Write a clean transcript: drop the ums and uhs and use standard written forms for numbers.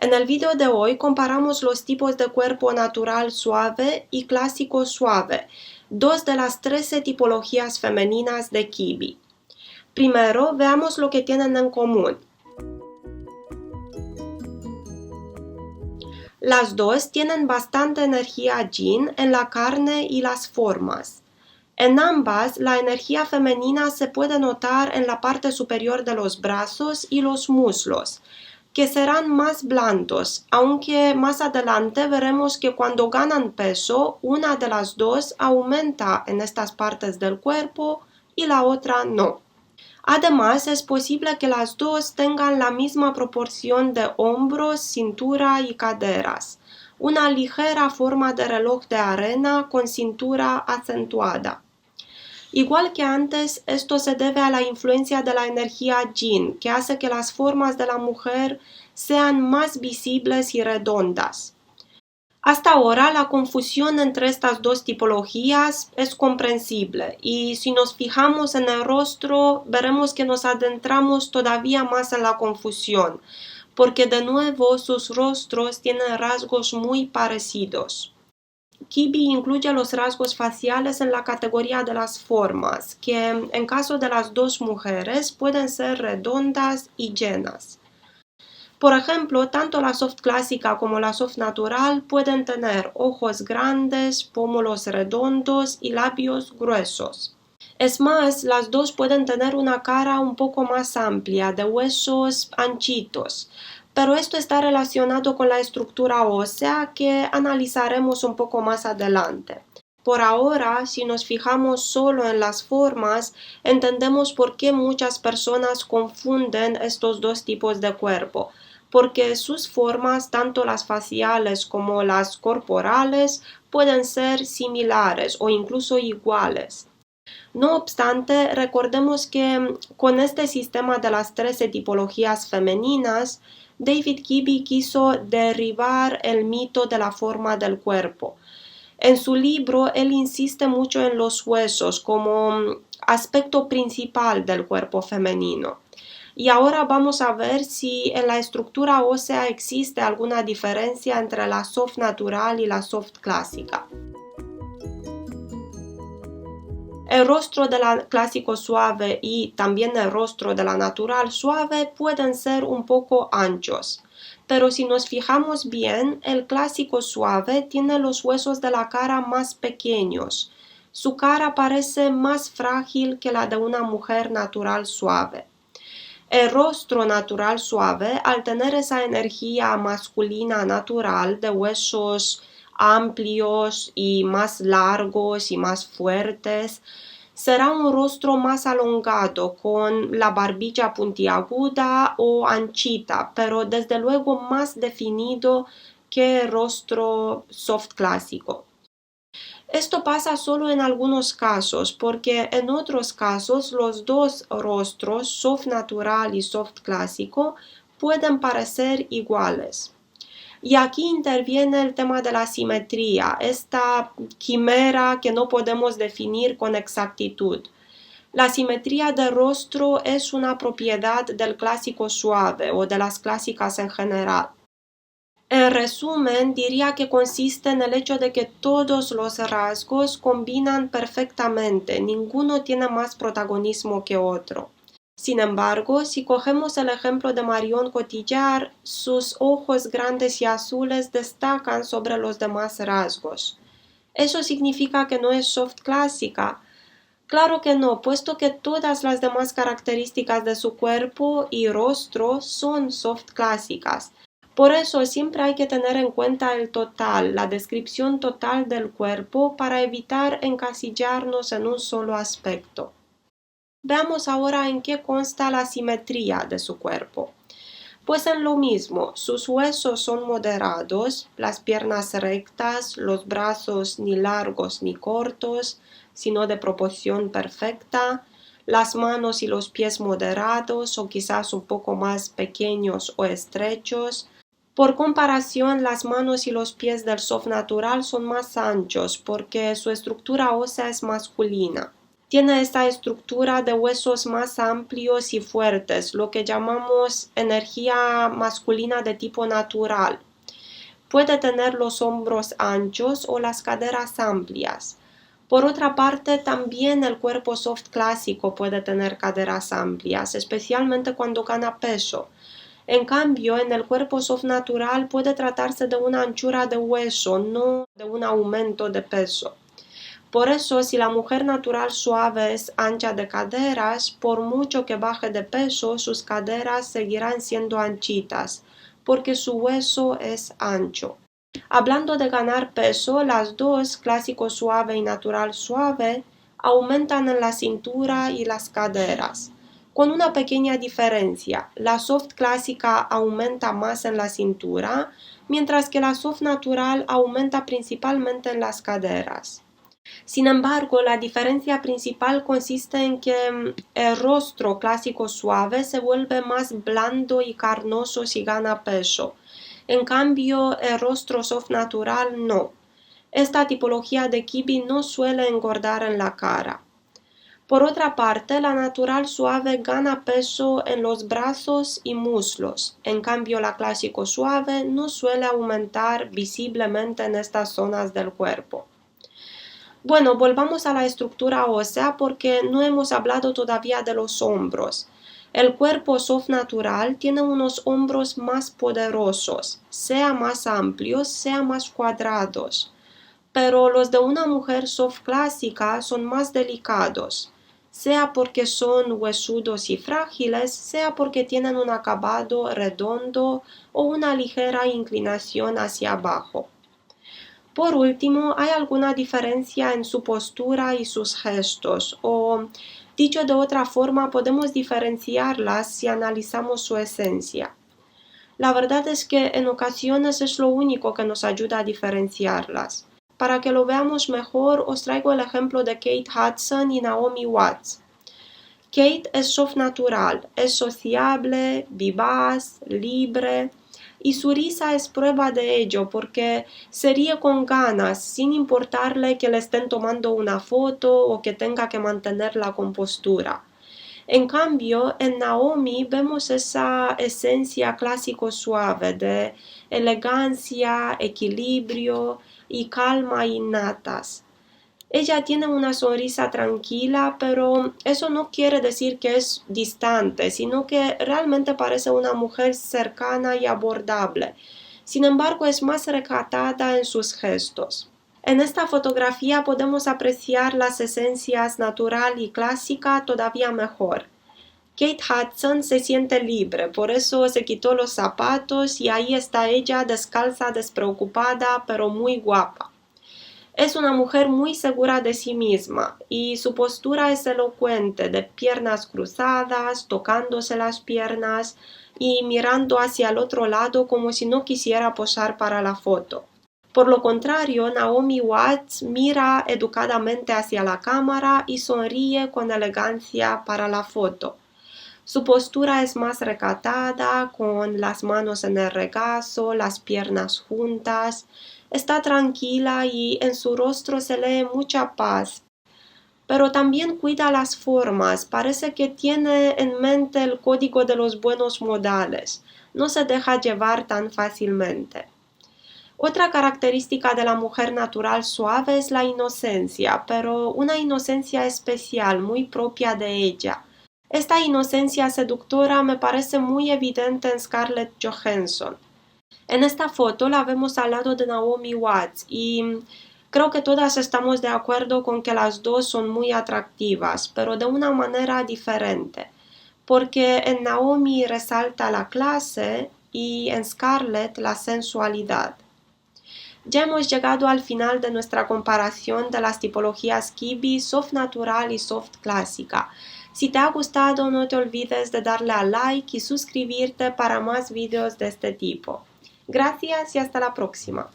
En el video de hoy comparamos los tipos de cuerpo natural suave y clásico suave, dos de las 13 tipologías femeninas de Kibi. Primero, veamos lo que tienen en común. Las dos tienen bastante energía yin en la carne y las formas. En ambas, la energía femenina se puede notar en la parte superior de los brazos y los muslos, que serán más blandos, aunque más adelante veremos que cuando ganan peso, una de las dos aumenta en estas partes del cuerpo y la otra no. Además, es posible que las dos tengan la misma proporción de hombros, cintura y caderas, una ligera forma de reloj de arena con cintura acentuada. Igual que antes, esto se debe a la influencia de la energía yin, que hace que las formas de la mujer sean más visibles y redondas. Hasta ahora, la confusión entre estas dos tipologías es comprensible y si nos fijamos en el rostro, veremos que nos adentramos todavía más en la confusión, porque de nuevo sus rostros tienen rasgos muy parecidos. Kibi incluye los rasgos faciales en la categoría de las formas, que en caso de las dos mujeres pueden ser redondas y llenas. Por ejemplo, tanto la soft clásica como la soft natural pueden tener ojos grandes, pómulos redondos y labios gruesos. Es más, las dos pueden tener una cara un poco más amplia, de huesos anchitos, pero esto está relacionado con la estructura ósea que analizaremos un poco más adelante. Por ahora, si nos fijamos solo en las formas, entendemos por qué muchas personas confunden estos dos tipos de cuerpo, porque sus formas, tanto las faciales como las corporales, pueden ser similares o incluso iguales. No obstante, recordemos que con este sistema de las 13 tipologías femeninas, David Kibi quiso derribar el mito de la forma del cuerpo. En su libro, él insiste mucho en los huesos como aspecto principal del cuerpo femenino. Y ahora vamos a ver si en la estructura ósea existe alguna diferencia entre la soft natural y la soft clásica. El rostro de la clásico suave y también el rostro de la natural suave pueden ser un poco anchos, pero si nos fijamos bien, el clásico suave tiene los huesos de la cara más pequeños. Su cara parece más frágil que la de una mujer natural suave. El rostro natural suave, al tener esa energía masculina natural de huesos amplios y más largos y más fuertes, será un rostro más alongado con la barbilla puntiaguda o anchita, pero desde luego más definido que el rostro soft clásico. Esto pasa solo en algunos casos, porque en otros casos los dos rostros, soft natural y soft clásico, pueden parecer iguales. Y aquí interviene el tema de la simetría, esta quimera que no podemos definir con exactitud. La simetría del rostro es una propiedad del clásico suave o de las clásicas en general. En resumen, diría que consiste en el hecho de que todos los rasgos combinan perfectamente, ninguno tiene más protagonismo que otro. Sin embargo, si cogemos el ejemplo de Marion Cotillard, sus ojos grandes y azules destacan sobre los demás rasgos. ¿Eso significa que no es soft clásica? Claro que no, puesto que todas las demás características de su cuerpo y rostro son soft clásicas. Por eso siempre hay que tener en cuenta el total, la descripción total del cuerpo para evitar encasillarnos en un solo aspecto. Veamos ahora en qué consta la simetría de su cuerpo. Pues en lo mismo, sus huesos son moderados, las piernas rectas, los brazos ni largos ni cortos, sino de proporción perfecta, las manos y los pies moderados o quizás un poco más pequeños o estrechos. Por comparación, las manos y los pies del soft natural son más anchos porque su estructura ósea es masculina. tiene esta estructura de huesos más amplios y fuertes, lo que llamamos energía masculina de tipo natural. Puede tener los hombros anchos o las caderas amplias. Por otra parte, también el cuerpo soft clásico puede tener caderas amplias, especialmente cuando gana peso. En cambio, en el cuerpo soft natural puede tratarse de una anchura de hueso, no de un aumento de peso. Por eso, si la mujer natural suave es ancha de caderas, por mucho que baje de peso, sus caderas seguirán siendo anchitas, porque su hueso es ancho. Hablando de ganar peso, las dos, clásico suave y natural suave, aumentan en la cintura y las caderas, con una pequeña diferencia. La soft clásica aumenta más en la cintura, mientras que la soft natural aumenta principalmente en las caderas. Sin embargo, la diferencia principal consiste en que el rostro clásico suave se vuelve más blando y carnoso si gana peso. En cambio, el rostro soft natural no. Esta tipología de kibi no suele engordar en la cara. Por otra parte, la natural suave gana peso en los brazos y muslos. En cambio, la clásico suave no suele aumentar visiblemente en estas zonas del cuerpo. Bueno, volvamos a la estructura ósea porque no hemos hablado todavía de los hombros. El cuerpo soft natural tiene unos hombros más poderosos, sea más amplios, sea más cuadrados. Pero los de una mujer soft clásica son más delicados, sea porque son huesudos y frágiles, sea porque tienen un acabado redondo o una ligera inclinación hacia abajo. Por último, hay alguna diferencia en su postura y sus gestos, o dicho de otra forma, podemos diferenciarlas si analizamos su esencia. La verdad es que en ocasiones es lo único que nos ayuda a diferenciarlas. Para que lo veamos mejor, os traigo el ejemplo de Kate Hudson y Naomi Watts. Kate es soft natural, es sociable, vivaz, libre, y su risa es prueba de ello porque se ríe con ganas, sin importarle que le estén tomando una foto o que tenga que mantener la compostura. En cambio, en Naomi vemos esa esencia clásico suave de elegancia, equilibrio y calma innatas. Ella tiene una sonrisa tranquila, pero eso no quiere decir que es distante, sino que realmente parece una mujer cercana y abordable. Sin embargo, es más recatada en sus gestos. En esta fotografía podemos apreciar las esencias natural y clásica todavía mejor. Kate Hudson se siente libre, por eso se quitó los zapatos y ahí está ella descalza, despreocupada, pero muy guapa. Es una mujer muy segura de sí misma y su postura es elocuente, de piernas cruzadas, tocándose las piernas y mirando hacia el otro lado como si no quisiera posar para la foto. Por lo contrario, Naomi Watts mira educadamente hacia la cámara y sonríe con elegancia para la foto. Su postura es más recatada, con las manos en el regazo, las piernas juntas. Está tranquila y en su rostro se lee mucha paz. Pero también cuida las formas, parece que tiene en mente el código de los buenos modales. No se deja llevar tan fácilmente. Otra característica de la mujer natural suave es la inocencia, pero una inocencia especial, muy propia de ella. Esta inocencia seductora me parece muy evidente en Scarlett Johansson. En esta foto la vemos al lado de Naomi Watts y creo que todas estamos de acuerdo con que las dos son muy atractivas, pero de una manera diferente, porque en Naomi resalta la clase y en Scarlett la sensualidad. Ya hemos llegado al final de nuestra comparación de las tipologías kibi, soft natural y soft clásica. Si te ha gustado, no te olvides de darle a like y suscribirte para más vídeos de este tipo. Gracias y hasta la próxima.